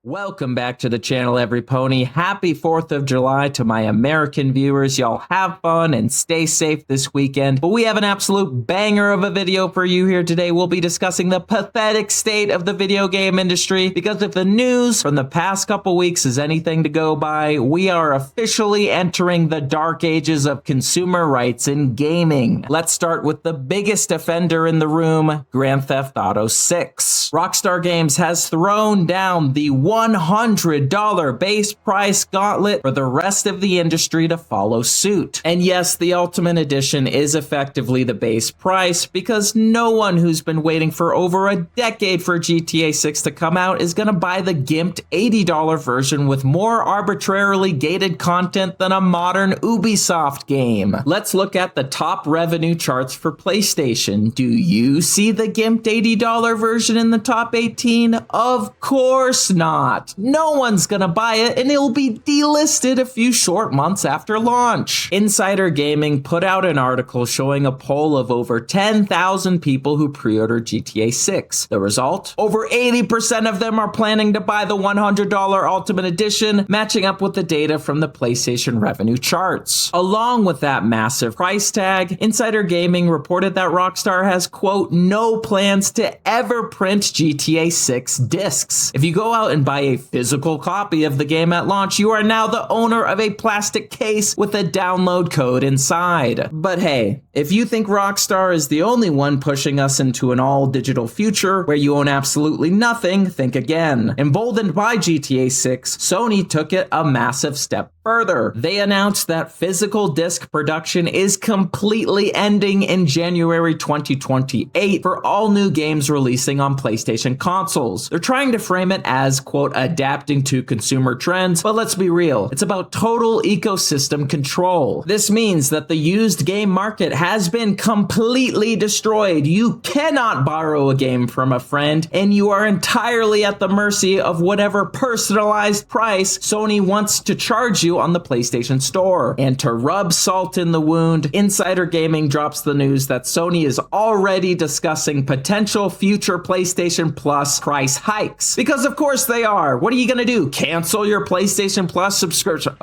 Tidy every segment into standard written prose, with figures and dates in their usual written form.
Welcome back to the channel, every pony. Happy 4th of July to my American viewers. Y'all have fun and stay safe this weekend. But we have an absolute banger of a video for you here today. We'll be discussing the pathetic state of the video game industry, because if the news from the past couple weeks is anything to go by, we are officially entering the dark ages of consumer rights in gaming. Let's start with the biggest offender in the room, Grand Theft Auto 6. Rockstar Games has thrown down the $100 base price gauntlet for the rest of the industry to follow suit. And yes, the Ultimate Edition is effectively the base price, because no one who's been waiting for over a decade for GTA 6 to come out is gonna buy the gimped $80 version with more arbitrarily gated content than a modern Ubisoft game. Let's look at the top revenue charts for PlayStation. Do you see the gimped $80 version in the top 18? Of course not. No one's gonna buy it, and it'll be delisted a few short months after launch. Insider Gaming put out an article showing a poll of over 10,000 people who pre-ordered GTA 6. The result? Over 80% of them are planning to buy the $100 Ultimate Edition, matching up with the data from the PlayStation revenue charts. Along with that massive price tag, Insider Gaming reported that Rockstar has, quote, no plans to ever print GTA 6 discs. If you go out and buy a physical copy of the game at launch, you are now the owner of a plastic case with a download code inside. But hey, if you think Rockstar is the only one pushing us into an all-digital future where you own absolutely nothing, think again. Emboldened by GTA 6, Sony took it a massive step further. They announced that physical disc production is completely ending in January 2028 for all new games releasing on PlayStation consoles. They're trying to frame it as, quote, adapting to consumer trends, but let's be real, it's about total ecosystem control. This means that the used game market has been completely destroyed. You cannot borrow a game from a friend, and you are entirely at the mercy of whatever personalized price Sony wants to charge you on the PlayStation Store. And to rub salt in the wound, Insider Gaming drops the news that Sony is already discussing potential future PlayStation Plus price hikes. Because of course they are. What are you gonna do? Cancel your PlayStation Plus subscription?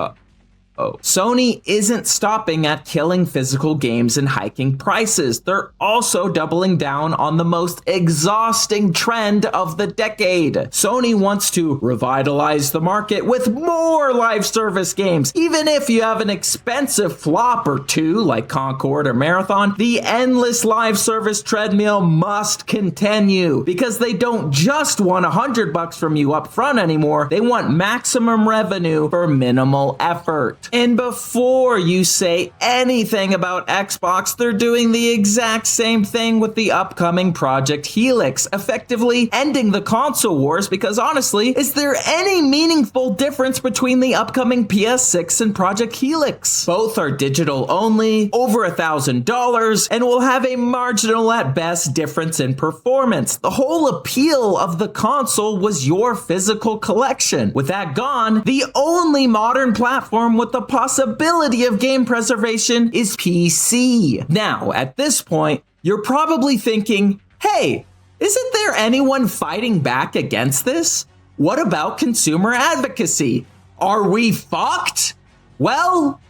Sony isn't stopping at killing physical games and hiking prices. They're also doubling down on the most exhausting trend of the decade. Sony wants to revitalize the market with more live service games. Even if you have an expensive flop or two like Concord or Marathon, the endless live service treadmill must continue, because they don't just want $100 from you up front anymore. They want maximum revenue for minimal effort. And before you say anything about Xbox, they're doing the exact same thing with the upcoming Project Helix, effectively ending the console wars, because honestly, is there any meaningful difference between the upcoming PS6 and Project Helix? Both are digital only, over $1,000, and will have a marginal at best difference in performance. The whole appeal of the console was your physical collection. With that gone, the only modern platform with the possibility of game preservation is PC. Now, at this point, you're probably thinking, hey, isn't there anyone fighting back against this? What about consumer advocacy? Are we fucked? Well,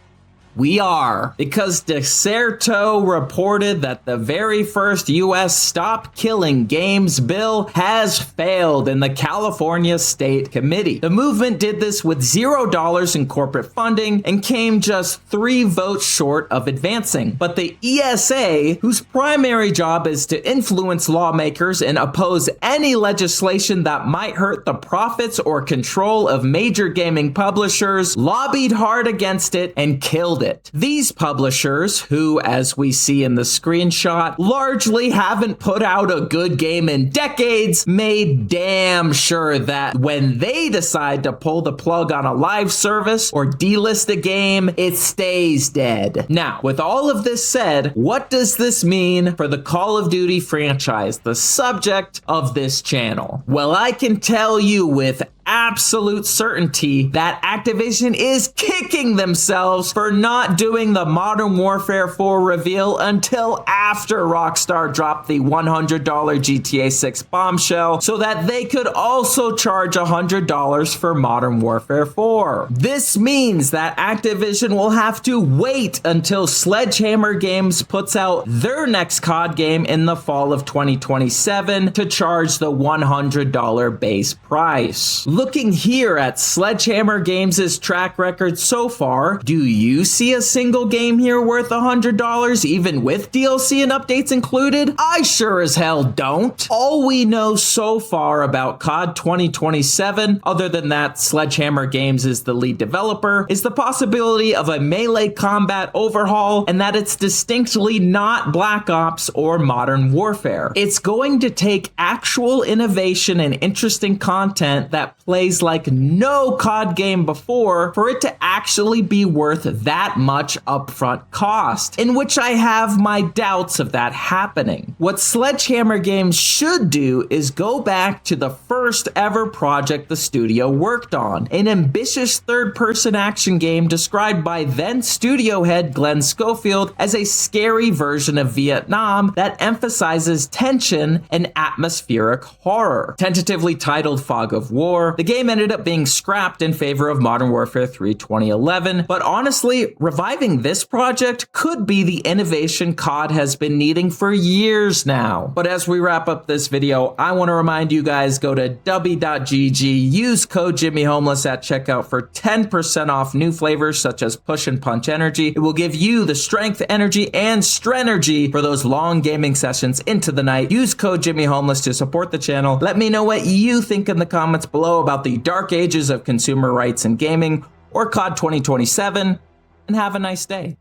we are, because Dexerto reported that the very first US Stop Killing Games bill has failed in the California State Committee. The movement did this with $0 in corporate funding and came just 3 votes short of advancing. But the ESA, whose primary job is to influence lawmakers and oppose any legislation that might hurt the profits or control of major gaming publishers, lobbied hard against it and killed it. These publishers, who, as we see in the screenshot, largely haven't put out a good game in decades, made damn sure that when they decide to pull the plug on a live service or delist a game, it stays dead. Now, with all of this said, what does this mean for the Call of Duty franchise, the subject of this channel? Well, I can tell you with absolute certainty that Activision is kicking themselves for not doing the Modern Warfare 4 reveal until after Rockstar dropped the $100 GTA 6 bombshell so that they could also charge $100 for Modern Warfare 4. This means that Activision will have to wait until Sledgehammer Games puts out their next COD game in the fall of 2027 to charge the $100 base price. Looking here at Sledgehammer Games' track record so far, do you see a single game here worth $100 even with DLC and updates included? I sure as hell don't. All we know so far about COD 2027, other than that Sledgehammer Games is the lead developer, is the possibility of a melee combat overhaul and that it's distinctly not Black Ops or Modern Warfare. It's going to take actual innovation and interesting content that plays like no COD game before for it to actually be worth that much upfront cost, in which I have my doubts of that happening. What Sledgehammer Games should do is go back to the first ever project the studio worked on, an ambitious third-person action game described by then studio head Glenn Schofield as a scary version of Vietnam that emphasizes tension and atmospheric horror. Tentatively titled Fog of War, the game ended up being scrapped in favor of Modern Warfare 3 2011, but honestly, reviving this project could be the innovation COD has been needing for years now. But as we wrap up this video, I want to remind you guys, go to w.gg, use code JimmyHomeless at checkout for 10% off new flavors such as Push and Punch Energy. It will give you the strength, energy, and strenergy for those long gaming sessions into the night. Use code JimmyHomeless to support the channel. Let me know what you think in the comments below about the dark ages of consumer rights in gaming or COD 2027, and have a nice day.